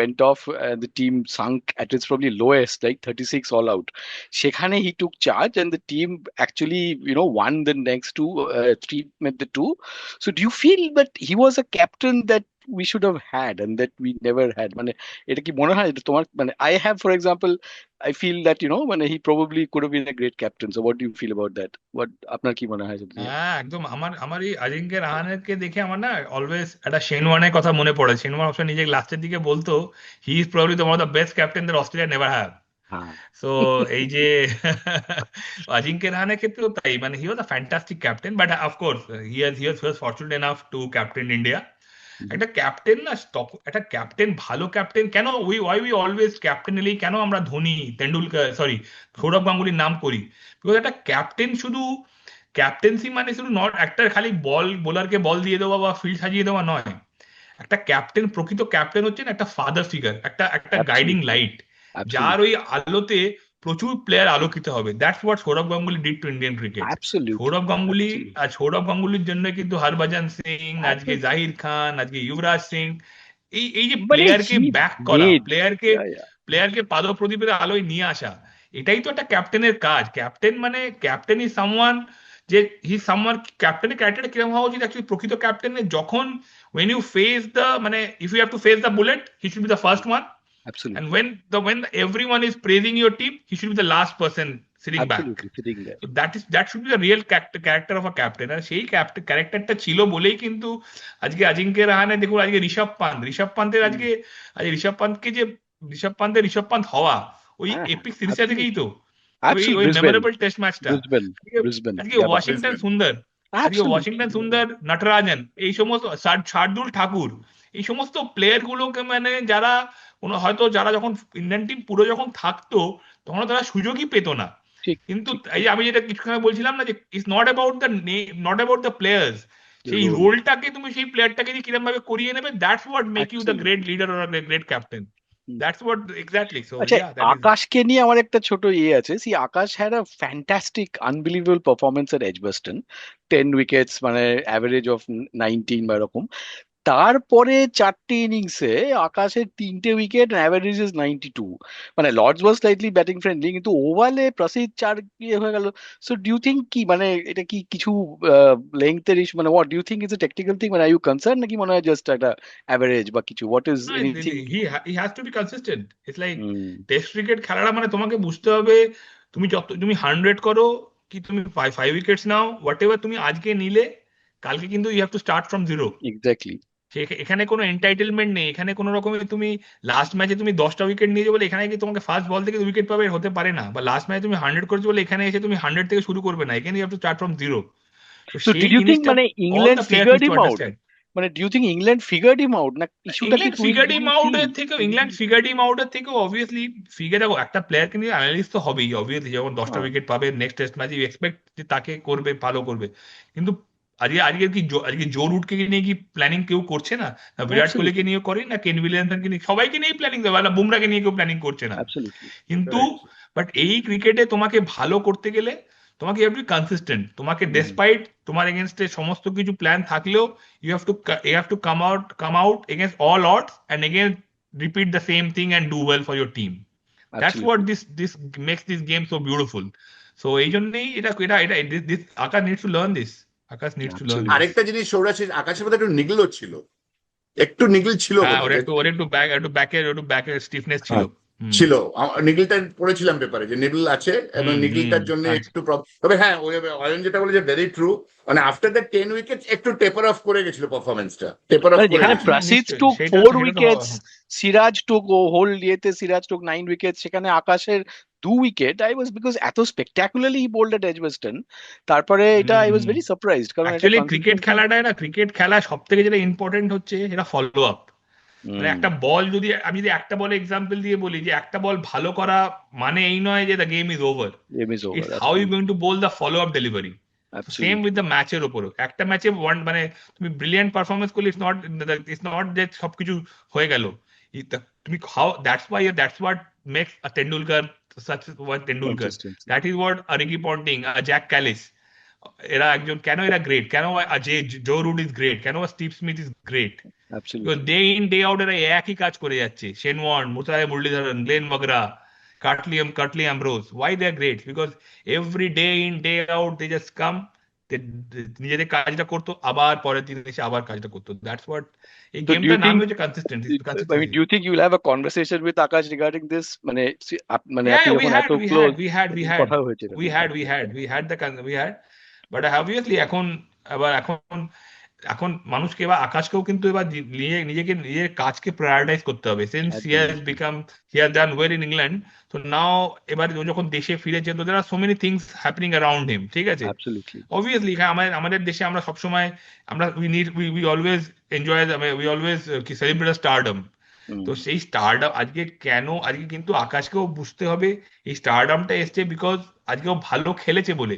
went off, the team sunk at its probably lowest, like 36 all out. Shekhane he took charge, and the team actually, won the next three, met the two. So, do you feel that he was a captain that we should have had and that we never had? Mane, এটা কি মনে হয় এটা তোমার? মানে I have, for example, I feel that মানে he probably could have been a great captain. So what do you feel about that? What আপনার কি মনে হয় সেটা নিয়ে? হ্যাঁ একদম। আমার এই আজিঙ্ক্য রাহানেকে দেখে আমার না অলওয়েজ একটা শেন ওয়ার্নের কথা মনে পড়ে। শেন ওয়ার্ন অবশ্য নিজে লাস্টের দিকে বলতো, he is probably the one of the best captain that Australia never have. হ্যাঁ, সো এই যে আজিঙ্ক্য রাহানের ক্ষেত্রেও তাই, মানে he was a fantastic captain, but of course he was fortunate enough to captain India. একটা ক্যাপ্টেন না, একটা ক্যাপ্টেন, ভালো ক্যাপ্টেন কেন, উই অলওয়েজ ক্যাপ্টেন এলেই কেন আমরা ধোনি, তেন্ডুলকার, সরি, সৌরভ গাঙ্গুলির নাম করি? বিকজ একটা ক্যাপ্টেন শুধু, ক্যাপ্টেন্সি মানে শুধু নট একটা খালি বোলারকে বল দিয়ে দেওয়া বা ফিল্ড সাজিয়ে দেওয়া নয়। একটা ক্যাপ্টেন, প্রকৃত ক্যাপ্টেন হচ্ছেন একটা ফাদার ফিগার, একটা একটা গাইডিং absolutely, লাইট, যার absolutely, ওই আলোতে প্রচুর প্লেয়ার আলোকিত হবে। That's what Sourav Ganguly did to Indian cricket. absolutely, absolutely, Sourav গাঙ্গুলির জন্য কিন্তু হরভজন সিং, আজকে absolutely. জাহির খান, আজকে যুবরাজ সিং, এই যে মানে প্লেয়ারকে he ব্যাক করা, made, প্লেয়ারকে yeah, yeah, প্লেয়ারকে পাদপ্রদীপের আলোয় নিয়ে আসা, এটাই তো একটা ক্যাপ্টেনের কাজ। ক্যাপ্টেন মানে, ক্যাপ্টেন ইজ সামওয়ান, যে হি সামওয়ান, ক্যাপ্টেনের ক্যারেক্টারটা কিরকম হওয়া উচিত অ্যাকচুয়ালি প্রকৃত ক্যাপ্টেনের, যখন when you face the, মানে if you have to face the bullet, he should be the first one, and absolutely, when everyone is praising your team, he should be the last person sitting back. absolutely sitting there. So that should be the real character of a captain, আর সেই ক্যারেক্টারটা ছিল বলেই কিন্তু আজকে আজিঙ্ক্য রাহানে দেখুন, আজকে Rishabh পান্তের Hmm. আজকে, ঋষভ পান্ত হওয়া ওই হ্যাঁ, হ্যাঁ, এপিক সিরিজটা থেকেই absolutely, তো, absolutely. ওই Brisbane, মেমোরেবল টেস্ট ম্যাচটা। Brisbane, আজকে Brisbane, আজকে yeah, ওয়াশিংটন ব্রিসবেন। সুন্দর, আজকে absolutely, ওয়াশিংটন সুন্দর, নটরাজন, এই সমস্ত শার্দুল ঠাকুর, এই সমস্ত প্লেয়ার গুলোকে, মানে যারা হয়তো যারা যখন ইন্ডিয়ান টিম পুরো যখন থাকতো তখন তারা সুযোগই পেত না। ঠিক, কিন্তু ঠিক, এই যে আমি যেটা কিছুক্ষণ আগে বলছিলাম না, যে it's not about the players, সেই role, রোলটাকে তুমি সেই প্লেয়ারটাকে যে কিরকম ভাবে করিয়ে নেবে, that's what make you the absolutely. Great leader or great captain. Hmm. That's what exactly. So আচ্ছা, ইয়া, দ্যাট ইজ। আকাশকে নিয়ে আমার একটা ছোট আছে। See, Akash had a fantastic unbelievable performance at Edgbaston, 10 wickets, মানে অ্যাভারেজ অফ 19 বা এরকম। তারপরে 4টে ইনিংসে আকাশের 3টে উইকেট, অ্যাভারেজ ইজ 92। মানে লর্ডস ওয়াজ স্লাইটলি ব্যাটিং ফ্রেন্ডলি, কিন্তু ওভালে প্রসিদ 4 হয়ে গেল। সো ডু ইউ থিঙ্ক কি, মানে এটা কি কিছু লেংথের ইস্যু? মানে what do you think is a technical thing? মানে আর ইউ কনসার্ন, নাকি মনে হয় জাস্ট একটা অ্যাভারেজ বা কিছু? What is No, anything? he has to be consistent. It's like hmm, test cricket খেলাটা মানে তোমাকে বুঝতে হবে, তুমি 100 করো কি তুমি 5 উইকেটস নাও, হোয়াট এভার তুমি আজকে নিলে, কালকে কিন্তু you have to start from zero. Exactly, এখানে কোনো এন্টাইটেলমেন্ট নেই, এখানে কোনো রকমের তুমি লাস্ট ম্যাচে তুমি 10টা উইকেট নিয়ে যাবে বলে এখানে কি তোমাকে ফার্স্ট বল থেকে উইকেট পাবে, হতে পারে না। বা লাস্ট ম্যাচে তুমি 100 করেছো বলে এখানে এসে তুমি 100 থেকে শুরু করবে না, এখানে you have to start from zero. তো So সেই did you think জিনিসটা মানে all England the player figured need to him out? Understand. মানে do you think England figured him out, না ইস্যুটা কি ইংল্যান্ড ফিগার্ড হিম আউটের টুইট? থেকেও অবভিয়াসলি একটা প্লেয়ারকে নিয়ে অ্যানালিস্ট তো হবেই অবভিয়াসলি, যখন 10টা উইকেট পাবে নেক্সট টেস্ট ম্যাচে ইউ এক্সপেক্ট যে তাকে করবে, ভালো করবে। কিন্তু আজকে জো রুটকে নিয়ে কি প্ল্যানিং কেউ করছে না? না বিরাট কোহলিকে নিয়ে করে, না কেন উইলিয়ামসনকে নিয়ে, সবাইকে নিয়ে প্ল্যানিং দেবে না, বুমরাকে নিয়ে কেউ প্ল্যানিং করছে না। অ্যাবসলিউটলি। কিন্তু বাট এই ক্রিকেটে তোমাকে ভালো করতে গেলে তোমাকে you have to be consistent. তোমাকে ডেসপাইট তোমার এগেনস্টে সমস্ত কিছু প্ল্যান থাকলেও you have to come out against all odds and again repeat the same thing and do well for your team. That's what this makes this game so beautiful. So এই জন্যই this Akash needs to learn this. Akash needs to learn this. আরেকটা জিনিস সৌরাশিস, আকাশের মধ্যে একটু নিগলও ছিল, একটু নিগল ছিল হ্যাঁ, বোধহয়। ওর একটু ব্যাকের স্টিফনেস ছিল। ছিল নিগলটা পড়েছিলাম পেপারে যে নিগল আছে এবং নিগলটার জন্য একটু তবে হ্যাঁ অয়ন যেটা বলে যে ভেরি ট্রু, মানে আফটার দ্য 10 উইকেট একটু টেপার অফ করে গেছিল পারফরমেন্সটা, টেপার অফ করে যেখানে গেছিল। প্রাসিদ নিশ্চয়ই, টুক সেটা 4 তো উইকেটস, হওয়া। সিরাজ টুক হোল ইয়েতে সিরাজ টুক 9 উইকেটস, সেখানে আকাশের 2 উইকেট। আই ওয়াজ বিকজ এত স্পেকটাকুলারলি হি বোল্ড এট এজবেস্টন, তারপরে এটা আই ওয়াজ ভেরি সারপ্রাইজড, কারণ এটা অ্যাকচুয়ালি ক্রিকেট খেলা সব থেকে যেটা ইম্পর্টেন্ট হচ্ছে এটা ফলো আপ। মানে একটা বল যদি আমি যদি একটা বলে এক্সাম্পল দিয়ে বলি যে একটা বল ভালো করা মানে এই নয় যে the game is over, it's how you going to bowl the follow up delivery. Same with the ম্যাচের ওপরও, একটা ম্যাচে মানে তুমি ব্রিলিয়ান্ট পারফরমেন্স করলে ইটস নট যে সবকিছু হয়ে গেল। তুমি that's what makes a Tendulkar such what Tendulkar. That is what a Ricky Ponting, a Jack Callis, এরা একজন কেন এরা গ্রেট, কেন জো রুট ইজ গ্রেট, কেন Steve Smith is great, day in day out এরা একই কাজ করে যাচ্ছে। Shane Warne, Muttiah Muralitharan, Glenn McGrath, Curtly Ambrose, why they are great? Because every day in day out they just come, নিজেদের কাজটা করতো, আবার পরের দিন এসে আবার কাজটা করতো। দ্যাটস হোয়াট এই গেমটার নাম হচ্ছে consistency. I mean, do you think you'll have a conversation with Akash regarding this? মানে Yeah, আপনি যখন এত ক্লোজ কথা হয়েছে, we had, but obviously এখন মানুষকে এবার আকাশকেও কিন্তু এবার নিজের কাজকে প্রায়োরিটাইজ করতে হবে। Since he has done well in England, so now এবার যখন দেশে ফিরেছে, তো there are so many things happening around him, ঠিক আছে? Obviously আমাদের দেশে আমরা সবসময় we always enjoy, we always celebrate stardom. তো সেই স্টারডাম আজকে কিন্তু আকাশকেও বুঝতে হবে এই স্টারডামটা এসছে বিকজ আজকে ও ভালো খেলেছে বলে,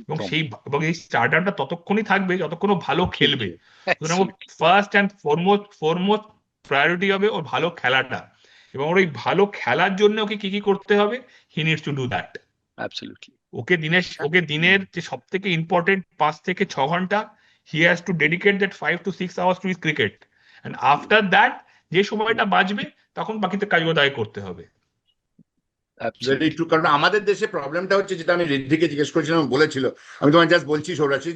এবং এই স্টারডামটা ততক্ষণই থাকবে যতক্ষণ ও ভালো খেলবে। সুতরাং ফার্স্ট অ্যান্ড ফরমোস্ট প্রায়োরিটি হবে ওর ভালো খেলাটা, এবং ওর এই ভালো খেলার জন্য ওকে কি করতে হবে, he needs to do that. Okay দিনের যে সব থেকে ইম্পর্টেন্ট 5 থেকে 6 ঘন্টা he has to dedicate that 5 to 6 hours to his cricket, and after that যে সময়টা বাঁচবে তখন বাকিতে কাজগুলো তাকে করতে হবে। কারণ আমাদের দেশে প্রবলেমটা হচ্ছে, যেটা আমি ঋদ্ধিকে জিজ্ঞেস করেছিলাম, বলেছিল, আমি তোমায় জাস্ট বলছি সৌরাশিস,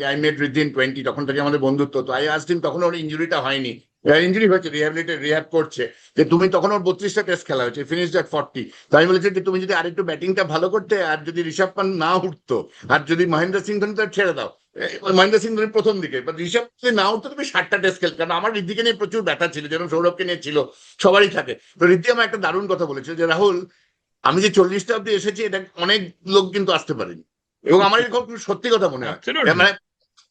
আই মেট ঋদ্ধি ইন 20, তখন থেকে আমাদের বন্ধুত্ব। তো আই আস্কড হিম, তখন ওর ইঞ্জুরিটা হয়নি, ইঞ্জুরি হয়েছে, রিহ্যাব করছে, যে তুমি তখন ওর 32টা টেস্ট খেলা হয়েছে, ফিনিশড এট 40। তো আমি বলেছি যে তুমি যদি আরেকটু ব্যাটিংটা ভালো করতে, আর যদি ঋষভ পান্ট না উঠতো, আর যদি মহেন্দ্র সিং ধোনি, তার ছেড়ে দাও, মহেন্দ্র সিং ধোনি প্রথম দিকে, বা ঋষভ যদি না উঠতো, তুমি 60টা টেস্ট খেল। কারণ আমার ঋদ্ধিকে নিয়ে প্রচুর ব্যথা ছিল, যেন সৌরভকে নিয়ে ছিল, সবারই থাকে। তো ঋদ্ধি আমার একটা দারুণ কথা বলেছিল যে রাহুল, আমি যে 40টা অব্দি এসেছি, এটা অনেক লোক কিন্তু আসতে পারেনি, এবং আমার এরকম সত্যি কথা মনে হয়। মানে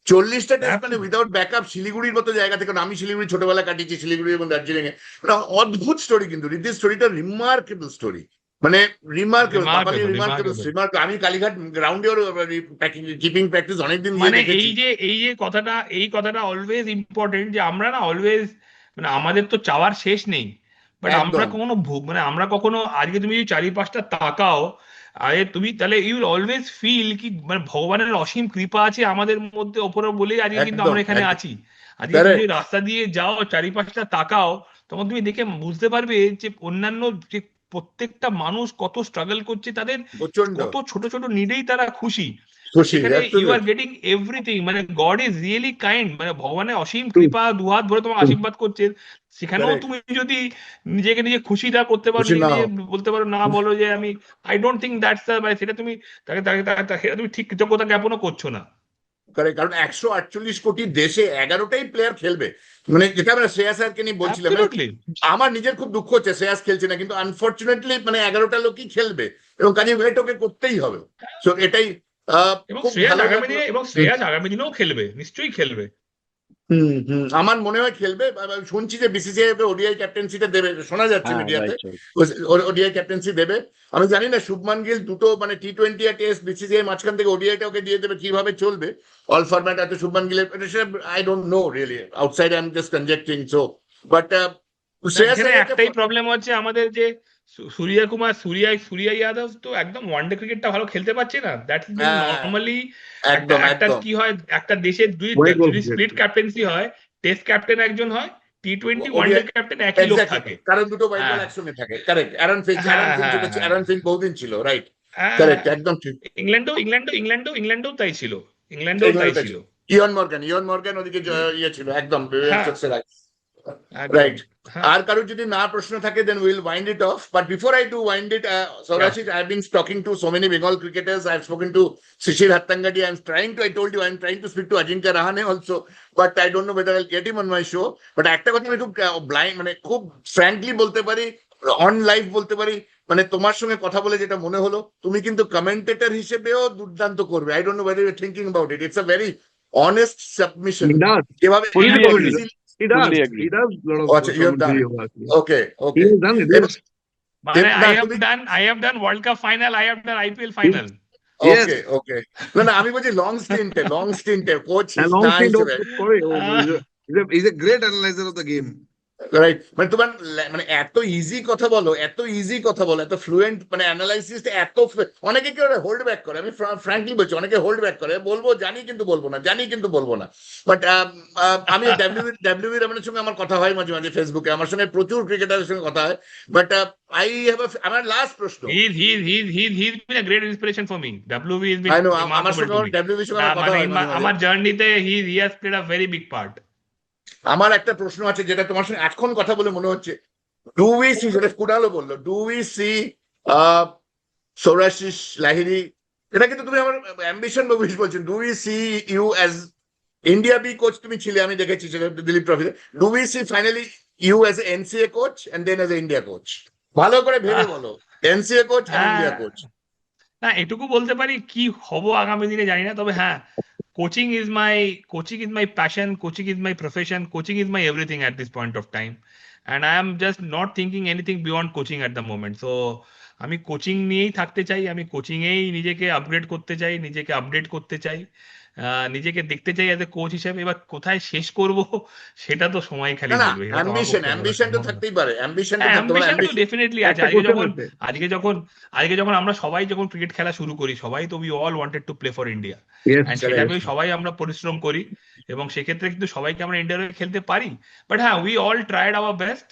40টা টেস্ট মানে উইদাউট ব্যাকআপ, শিলিগুড়ির মতো জায়গা থেকে, আমি শিলিগুড়ি ছোটবেলা কাটিয়েছি, শিলিগুড়ি এবং দার্জিলিং এ, অদ্ভুত স্টোরি। কিন্তু ঋদ্ধির স্টোরিটা রিমার্কেবল স্টোরি, মানে রিমার্কেবল। আমি কালীঘাট গ্রাউন্ডে ওর কিপিং প্র্যাকটিস অনেকদিন, মানে এই কথাটা অলওয়েজ ইম্পর্টেন্ট, যে আমরা না অলওয়েজ, মানে আমাদের তো চাওয়ার শেষ নেই, বাট আমরা কখনো আজকে তুমি যদি 4-5টা তাকাও, আরে তুমি তাহলে ইউ উইল অলওয়েজ ফিল কি মানে ভগবানের অসীম কৃপা আছে আমাদের মধ্যে ওপরে বলেই আজকে কিন্তু আমরা এখানে আছি। আজকে তুমি রাস্তা দিয়ে যাও, 4-5টা তাকাও, তখন তুমি দেখে বুঝতে পারবে যে অন্যান্য যে প্রত্যেকটা মানুষ কত স্ট্রাগল করছে, তাদের কত ছোট ছোট নিডেই তারা খুশি। ইউ আর গেটিং এভরিথিং, মানে গড ইজ রিয়েলি কাইন্ড, মানে ভগবানের অসীম কৃপা দুহাত ভরে তোমার আশীর্বাদ করছে। সেখানেও তুমি যদি নিজে খুশিটা করতে পারো, বলতে পারো না, বলো যে আমি I don't think that's the, সেটা তুমি তাকে তুমি ঠিক কৃতজ্ঞতা জ্ঞাপনও করছো না। কারণ 148 কোটি দেশে 11টাই প্লেয়ার খেলবে, মানে যেটা আমরা শ্রেয়াস আয়ারকে নিয়ে বলছিলাম, আমার নিজের খুব দুঃখ হচ্ছে শ্রেয়াস খেলছে না, কিন্তু আনফর্চুনেটলি মানে 11টা লোকই খেলবে, এবং কাজে ওকে করতেই হবে। সো এটাই, এবং শ্রেয়াস আগামী দিনেও খেলবে, নিশ্চয়ই খেলবে। আমার মনে হয় খেলবে। শুনছি যে বিসিসিআই ওডিআই ক্যাপ্টেন্সিটা দেবে, শোনা যাচ্ছে হ্যাঁ, মিডিয়াতে রাইট, রাইট। ওডিআই ক্যাপ্টেন্সি দেবে। আমি জানি না শুভমান গিল দুটো মানে টি20 আর টেস্ট বিসিসিআই মাঝখান থেকে ওডিআইটা ওকে দিয়ে দেবে, কিভাবে চলবে অল ফরম্যাট এত শুভমান গিলের I don't know really, outside I am just conjecting. So but Shreyas এখানে আইয়ারকে একটাই প্রবলেম হচ্ছে আমাদের যে সূর্যা যাদব তো একদম ওয়ানডে ক্রিকেটটা ভালো খেলতে পারছে না। দ্যাট ইজ বিন হ্যাঁ, নর্মালি একটা একদম একটা একদম কি হয়, একটা দেশের হোয়াইট বল যদি স্প্লিট ক্রিকেট। ক্যাপ্টেন্সি হয়, টেস্ট ক্যাপ্টেন একজন হয়, টি20 ওয়ানডে ওডিআই ক্যাপ্টেন একই লোক এক্স্যাক্টলি, থাকে। কারণ দুটো হোয়াইট বল হ্যাঁ একসঙ্গে থাকে। কারেক্ট, অ্যারন ফিঞ্চ, হ্যাঁ হ্যাঁ হ্যাঁ অ্যারন ফিঞ্চ বহুদিন ছিল, রাইট, হ্যাঁ। কারেক্ট, একদম ঠিক। ইংল্যান্ডেও তাই ছিল, ইংল্যান্ডেও তাই ছিল। ইয়ন মর্গান ওদিকে ইয়ে ছিল একদম হ্যাঁ একদম। রাইট। হ্যাঁ আর কারোর যদি না প্রশ্ন থাকে then will wind it off, but before I do wind it, Saurashit, I have been talking to so many Bengal cricketers. I have spoken to Shishir Hattangadi. I told you I'm trying to speak to Ajinkya Rahane also, but I don't know whether I'll get him on my show. But একটা কথা আমি খুব blind মানে খুব frankly বলতে পারি, on live বলতে পারি, মানে তোমার সঙ্গে কথা বলে যেটা মনে হলো, তুমি কিন্তু কমেন্টেটর হিসেবেও দুর্দান্ত করবে। I don't no whether you're thinking about it. It's a very honest submission. He does. এভাবে Fully Fully agree. agree. He does. Fully agree. He does a lot of আচ্ছা, you have done commentary it. actually. Okay, He okay. has done it. Yes. মানে না, I have done World Cup final, I have done IPL final. Yes. ওকে ওকে, না আমি বলছি long স্টিন্টে coach And long না stint of হিসেবে, he's a great analyzer of the game. Right. মানে তোমার মানে এত ইজি কথা বলো, এত ফ্লুয়েন্ট, মানে অ্যানালাইসিস এত অনেকে কেউ হোল্ড ব্যাক করে, আমি ফ্র্যাঙ্কলি বলছি অনেকে হোল্ড ব্যাক করে, বলবো জানি কিন্তু বলবো না। বাট আমি ডাব্লিউ রমনের সঙ্গে আমার কথা হয় মাঝে মাঝে ফেসবুকে, আমার সঙ্গে প্রচুর ক্রিকেটারের সঙ্গে কথা হয়। বাট আই হ্যাভ আমার লাস্ট প্রশ্ন, He's been a great inspiration for me. WB has been I know আমার remarkable সঙ্গে to me. ডাব্লিউবির সঙ্গে আমার কথা মানে হয় মাঝে মাঝে। আমার জার্নিতে he has played a very big part. আমার একটা প্রশ্ন আছে যেটা তোমার সঙ্গে এখন কথা বলে মনে হচ্ছে, ডু উই সি, যেটা কুণালও বললো, do we C Saurashit Lahiri, এটা কিন্তু তুমি আমার অ্যাম্বিশন বা উইশ বলছেন, do we see you as India B coach, তুমি ছিলে আমি দেখেছি সেটা দিলীপ ট্রফিতে, do we see finally you as NCA coach and then as India coach? ভালো করে ভেবে বলো, এনসিএ কোচ আর ইন্ডিয়া কোচ। না এটুকু বলতে পারি কি হব আগামী দিনে জানি না, তবে হ্যাঁ coaching is my passion, coaching is my profession, coaching is my everything at this point of time, and I am just not thinking anything beyond coaching at the moment. So আমি কোচিং নিয়েই থাকতে চাই, আমি coaching এই নিজেকে upgrade করতে চাই, নিজেকে আপডেট করতে চাই, নিজেকে দেখতে চাই অ্যাজ এ কোচ হিসেবে। এবার কোথায় শেষ করব সেটা তো সময় খালি না বলবে, এটা তো আমার অ্যাম্বিশন পক্ষে বলা তো সম্ভব না। থাকতেই পারে, অ্যাম্বিশন হ্যাঁ তো থাকতে পারে, অ্যাম্বিশন তো ambition- ডেফিনেটলি আছে। একটা question আছে। আজকে যখন আমরা সবাই যখন ক্রিকেট খেলা শুরু করি, সবাই তো we all wanted to play for India, Yes. And Correct. সেটাকে সবাই আমরা পরিশ্রম করি, এবং সেক্ষেত্রে কিন্তু সবাইকে আমরা ইন্ডিয়ার হয়ে খেলতে পারি। বাট হ্যাঁ we all tried our best.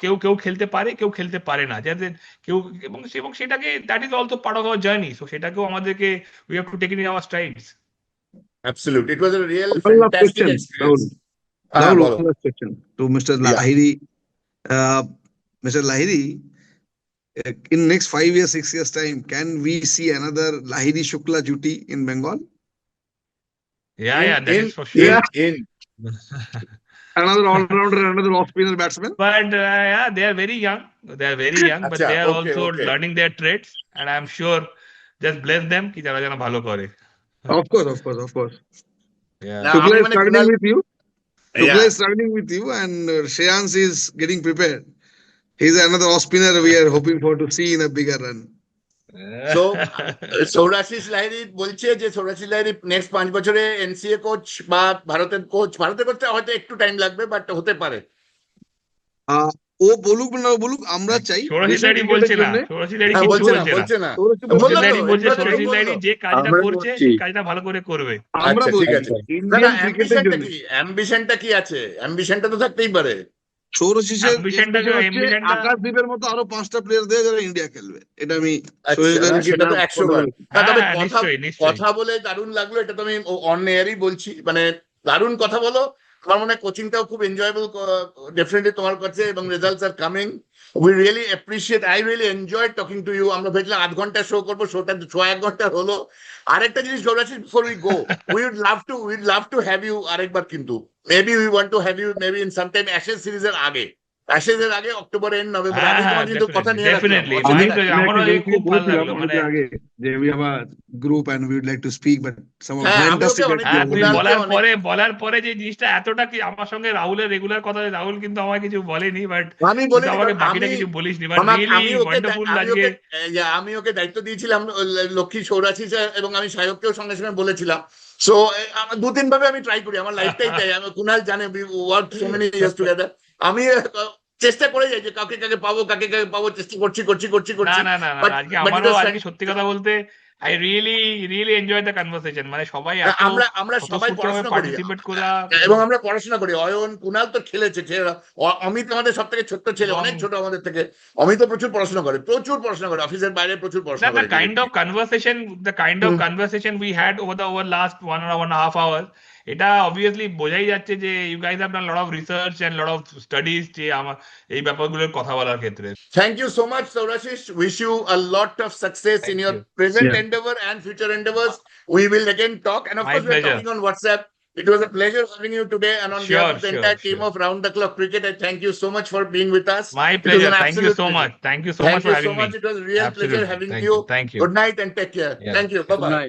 কেউ কেউ খেলতে পারে, কেউ খেলতে পারে না, যাতে কেউ এবং সেটাকে that is also part of our journey. So সেটাকেও আমাদেরকে we have to take in our strides. Absolutely. It was a real One last fantastic question, experience. Rahul, বলো। one last question to Mr. Yeah. Lahiri. Mr. Lahiri, in next 5 years, 6 years time, can we see another Lahiri Shukla Juti in Bengal? Yeah, that is for sure. In Another all-rounder, another off-spinner batsman? But yeah, they are very young. They are very young, but Acha, they are okay, also okay. learning their traits, and I am sure just bless them ki jara jana bhalo kore. Of course. Yeah. Now, Shukla আমি is মানে traveling Kunal- with you. Shukla Yeah. is traveling with you, and Shreyans is getting prepared. He's another off-spinner we are hoping for to see in a bigger run. So, Saurashit Lahiri বলছে যে Saurashit Lahiri next 5 বছরে NCA coach বা ভারতের কোচটা হয়তো একটু time লাগবে, but হতে পারে। ও বলুক না বলুক, আমরা চাই Saurashit দেশের Lahiri cricket বলছে এর না, জন্যে- Saurashit Lahiri হ্যাঁ, কিছু বলছে না বলছে না। Saurashit বললো Saurashit তো, Lahiri বলছে এবার তো Saurashit বললো। Lahiri যে কাজটা আমরা করছে বলছি। সেই কাজটা ভালো করে করবে। আমরা আচ্ছা, ঠিক বলছি আছে। ইন্ডিয়ান ক্রিকেটের জন্য অ্যাম্বিশনটা কি আছে? অ্যাম্বিশনটা তো থাকতেই পারে। সৌরশিসের ambition-টা- আকাশদ্বীপের মতো আরো 5টা প্লেয়ার দেয় যারা ইন্ডিয়া খেলবে। এটা আমি আচ্ছা, সোহেল সেটা তো 100 বার। না, তবে হ্যাঁ, নিশ্চয়ই। কথা বলে দারুণ লাগলো, এটা তো আমি অন এয়ারই বলছি, মানে দারুণ কথা বলো। আমার মনে হয় কোচিংটাও খুব এনজয়েবল ডেফিনেটলি তোমার কাছে, এবং results are coming. We really appreciate, I really enjoy talking to you. আমরা ভেবেছিলাম 1 ঘন্টা শো করবো, শোটা 1 ঘন্টা হলো। আরেকটা জিনিস Saurashit, before we go, we'd love to have you আরেকবার, কিন্তু maybe we want to have you maybe in sometime Ashes সিরিজের আগে। অ্যাশেজের আগে অক্টোবর এন্ড নভেম্বর হ্যাঁ আমি হ্যাঁ তোমার কিন্তু কথা নিয়ে রাখলাম ডেফিনেটলি অসুবিধা মাই নাই। প্লেজার, আমি আমারও একটা এই খুব ভালো বলেছিলাম লাগলো মানে অনেকদিন আগে যে we have a group and we would like to speak, but somehow হ্যাঁ আমি ওকে fantastic that অনেকদিন you হ্যাঁ are তুই holding. কুণালকে বলার পরে যে জিনিসটা এতটা কি আমার সঙ্গে রাহুলের রেগুলার কথা, রাহুল কিন্তু আমায় কিছু বলেনি, বাট আমি তুই তো বলিনি, আমাকে কারণ বাকিটা আমি কিছু বলিসনি, বাট আমাকে রিয়েলি আমি ওকে ওয়ান্ডারফুল আমি আজকে। ওকে আমি ওকে দায়িত্ব দিয়েছিলাম লক্ষ্মী সৌরাশিস এবং আমি সায়ককেও সঙ্গে সঙ্গে বলেছিলাম। সো দু তিন ভাবে আমি ট্রাই করি, আমার লাইফটাই তাই। আমি কুণাল জানে work so many years together. আমি চেষ্টা করে যাই যে কাকে কাকে পাবো, কাকে কাকে পাবো, চেষ্টা করছি করছি করছি না করছি না না না বাট আজকে বাট আমারও আজকে সত্যি কথা বলতে I really enjoy the conversation, মানে সবাই এত আমরা সবাই স্বতঃস্ফূর্তভাবে পড়াশোনা করি পার্টিসিপেট করা এবং আমরা পড়াশোনা করি। অয়ন কুণাল তো খেলেছে, অমিত আমাদের সব থেকে ছোট্ট ছেলে, এবং অনেক ছোট আমাদের থেকে। অমিত প্রচুর পড়াশোনা করে অফিসের বাইরে প্রচুর না পড়াশোনা the করে। kind of conversation we had over last 1.5 hours, এটা obviously বোঝাই যাচ্ছে যে you guys have done a lot of research and lot of studies যে আমার এই ব্যাপারগুলোর কথা বলার ক্ষেত্রে। Thank you so much, Saurashish. Wish you a lot of success in Thank your you. present Yeah. endeavor and future endeavors. We will again talk, and of My course, we're pleasure. talking on WhatsApp. It was a pleasure having you today, and on behalf Sure, of the sure, entire team sure. of Round the Clock Cricket, I thank you so much for being with us. My It was pleasure. an Thank you absolute so pleasure. much. Thank you so Thank much for you so having me. much. It was a real pleasure Absolutely. having Thank you. you. Thank you. Good night and take care. Yeah. Thank you. Good Bye bye. night.